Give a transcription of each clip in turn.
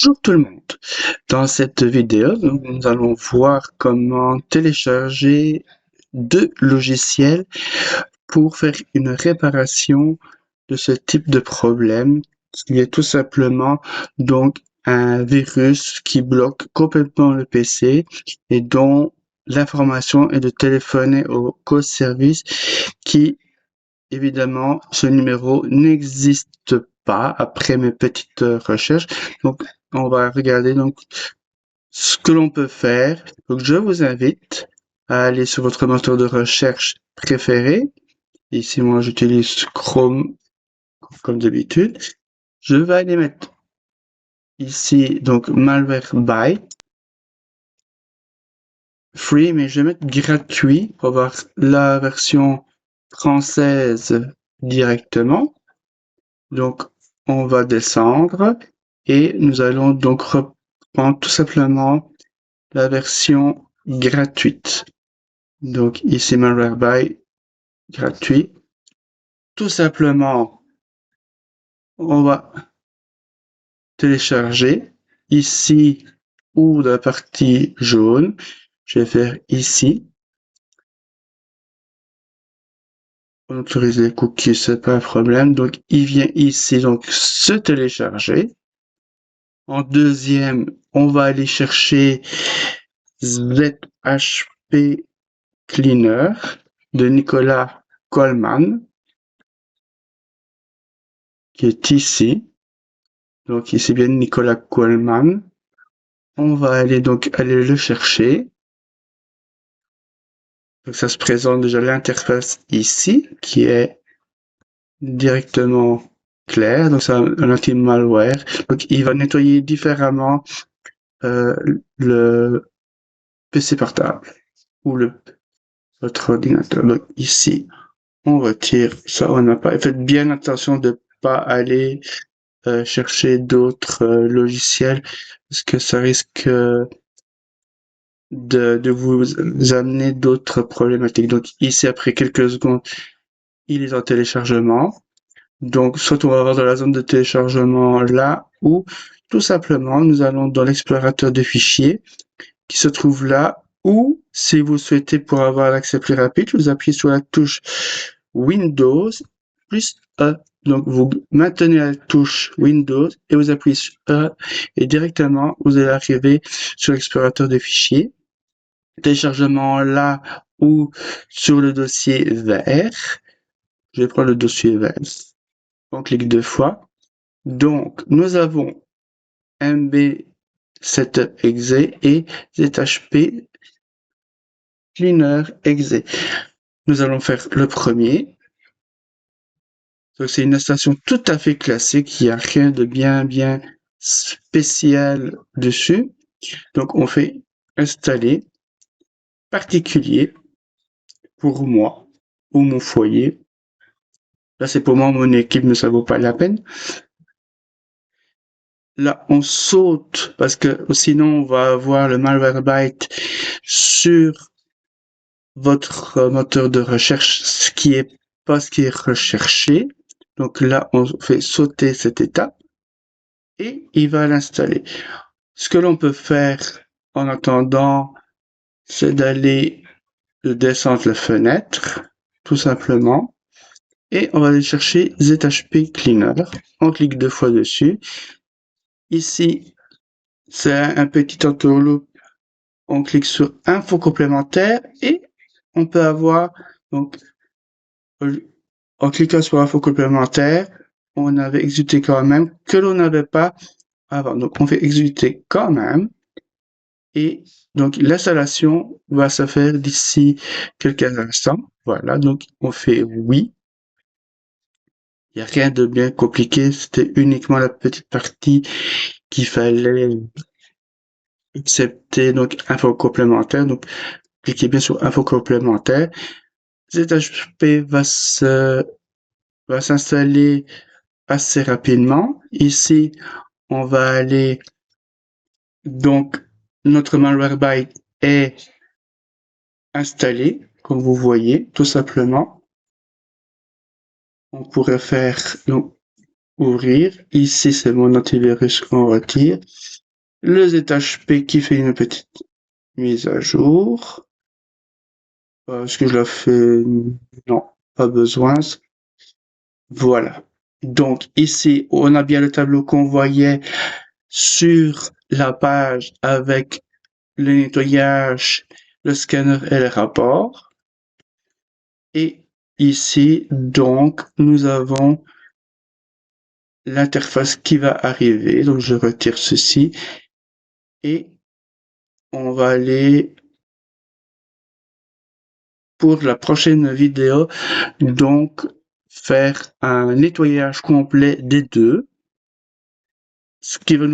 Bonjour tout le monde. Dans cette vidéo, nous allons voir comment télécharger deux logiciels pour faire une réparation de ce type de problème, qui est tout simplement donc un virus qui bloque complètement le PC et dont l'information est de téléphoner au call service qui, évidemment, ce numéro n'existe pas après mes petites recherches. Donc, on va regarder donc ce que l'on peut faire. Donc, je vous invite à aller sur votre moteur de recherche préféré. Ici, moi, j'utilise Chrome comme d'habitude. Je vais aller mettre ici donc Malwarebytes free, mais je vais mettre gratuit pour avoir la version française directement. Donc, on va descendre et nous allons donc reprendre tout simplement la version gratuite. Donc, ici, Malwarebytes gratuit. Tout simplement, on va télécharger ici ou dans la partie jaune. Je vais faire ici. On autorise les cookies, c'est pas un problème. Donc, il vient ici donc se télécharger. En deuxième, on va aller chercher ZHP Cleaner de Nicolas Coleman, qui est ici. Donc ici bien Nicolas Coleman. On va aller le chercher. Donc ça se présente déjà l'interface ici, qui est directement claire. Donc c'est un anti-malware. Donc il va nettoyer différemment le PC portable ou votre ordinateur. Donc ici, on retire ça, on n'a pas. Faites bien attention de pas aller chercher d'autres logiciels parce que ça risque de vous amener d'autres problématiques. Donc ici, après quelques secondes, il est en téléchargement. Donc soit on va avoir dans la zone de téléchargement là, ou tout simplement, nous allons dans l'explorateur de fichiers qui se trouve là, ou si vous souhaitez pour avoir l'accès plus rapide, vous appuyez sur la touche Windows plus E. Donc, vous maintenez la touche Windows et vous appuyez sur E et directement, vous allez arriver sur l'explorateur de fichiers. Téléchargement là ou sur le dossier vert. Je vais prendre le dossier vert. On clique deux fois. Donc, nous avons MB Setup exe et ZHP Cleaner exe. Nous allons faire le premier. Donc, c'est une installation tout à fait classique. Il n'y a rien de bien spécial dessus. Donc, on fait installer particulier pour moi ou mon foyer. Là, c'est pour moi, mon équipe, mais ça vaut pas la peine. Là, on saute parce que sinon, on va avoir le Malwarebytes sur votre moteur de recherche, ce qui est pas ce qui est recherché. Donc là, on fait sauter cette étape et il va l'installer. Ce que l'on peut faire en attendant, c'est d'aller descendre la fenêtre, tout simplement, et on va aller chercher ZHP Cleaner. On clique deux fois dessus. Ici, c'est un petit entourloupe. On clique sur Info complémentaire et on peut avoir, donc, en cliquant sur Info complémentaire, on avait exécuté quand même que l'on n'avait pas avant. Donc, on fait exécuter quand même. Et donc, l'installation va se faire d'ici quelques instants. Voilà, donc on fait oui. Il n'y a rien de bien compliqué, c'était uniquement la petite partie qu'il fallait accepter. Donc, info complémentaire. Donc, cliquez bien sur info complémentaire. ZHP va s'installer assez rapidement. Ici, on va aller, donc, notre Malwarebytes est installé, comme vous voyez, tout simplement. On pourrait faire, donc, ouvrir. Ici, c'est mon antivirus qu'on retire. le ZHP qui fait une petite mise à jour. Est-ce que je la fais? Non, pas besoin. Voilà. Donc ici, on a bien le tableau qu'on voyait sur la page avec le nettoyage, le scanner et le rapport. Et ici, donc, nous avons l'interface qui va arriver. Donc, je retire ceci et on va aller pour la prochaine vidéo, donc faire un nettoyage complet des deux, ce qui va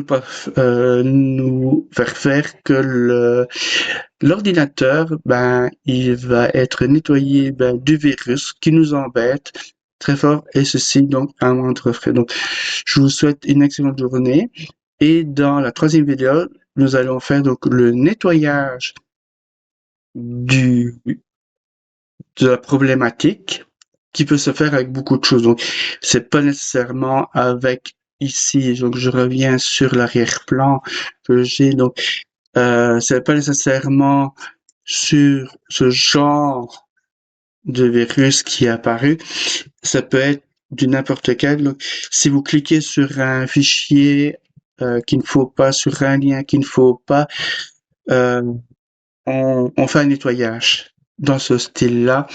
nous faire que l'ordinateur, il va être nettoyé du virus qui nous embête très fort, et ceci donc à moindre frais. Donc, je vous souhaite une excellente journée, et dans la troisième vidéo, nous allons faire donc le nettoyage de la problématique qui peut se faire avec beaucoup de choses. Donc, c'est pas nécessairement avec ici. Donc, je reviens sur l'arrière-plan que j'ai. Donc, c'est pas nécessairement sur ce genre de virus qui est apparu. Ça peut être du n'importe quel. Donc, si vous cliquez sur un fichier qu'il ne faut pas, sur un lien qu'il ne faut pas, euh, on fait un nettoyage dans ce style-là,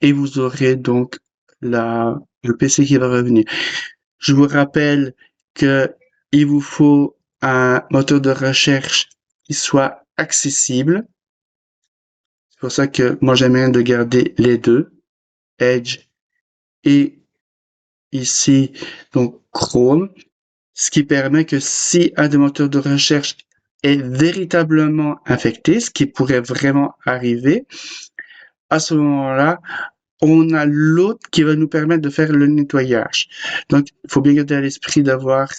et vous aurez donc le PC qui va revenir. Je vous rappelle que il vous faut un moteur de recherche qui soit accessible. C'est pour ça que moi j'aime bien de garder les deux, Edge et ici donc Chrome, ce qui permet que si un des moteurs de recherche est véritablement infecté, ce qui pourrait vraiment arriver, à ce moment-là, on a l'autre qui va nous permettre de faire le nettoyage. Donc, il faut bien garder à l'esprit d'avoir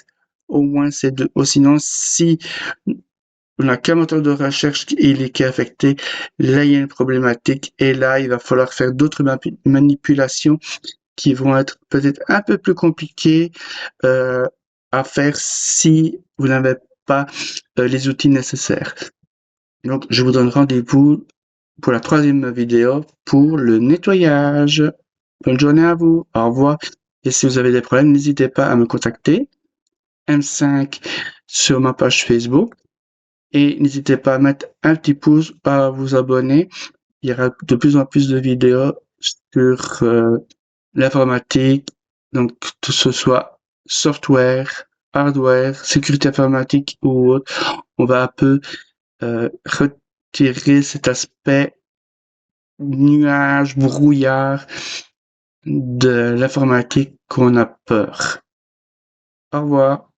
au moins ces deux. Ou sinon, si on n'a qu'un moteur de recherche qui est affecté, là, il y a une problématique, et là, il va falloir faire d'autres manipulations qui vont être peut-être un peu plus compliquées à faire si vous n'avez pas les outils nécessaires. Donc, je vous donne rendez-vous pour la troisième vidéo pour le nettoyage. Bonne journée à vous. Au revoir. Et si vous avez des problèmes, n'hésitez pas à me contacter. M5 sur ma page Facebook. Et n'hésitez pas à mettre un petit pouce, à vous abonner. Il y aura de plus en plus de vidéos sur l'informatique. Donc, que ce soit software, hardware, sécurité informatique ou autre. On va un peu retirer cet aspect nuage, brouillard de l'informatique qu'on a peur. Au revoir.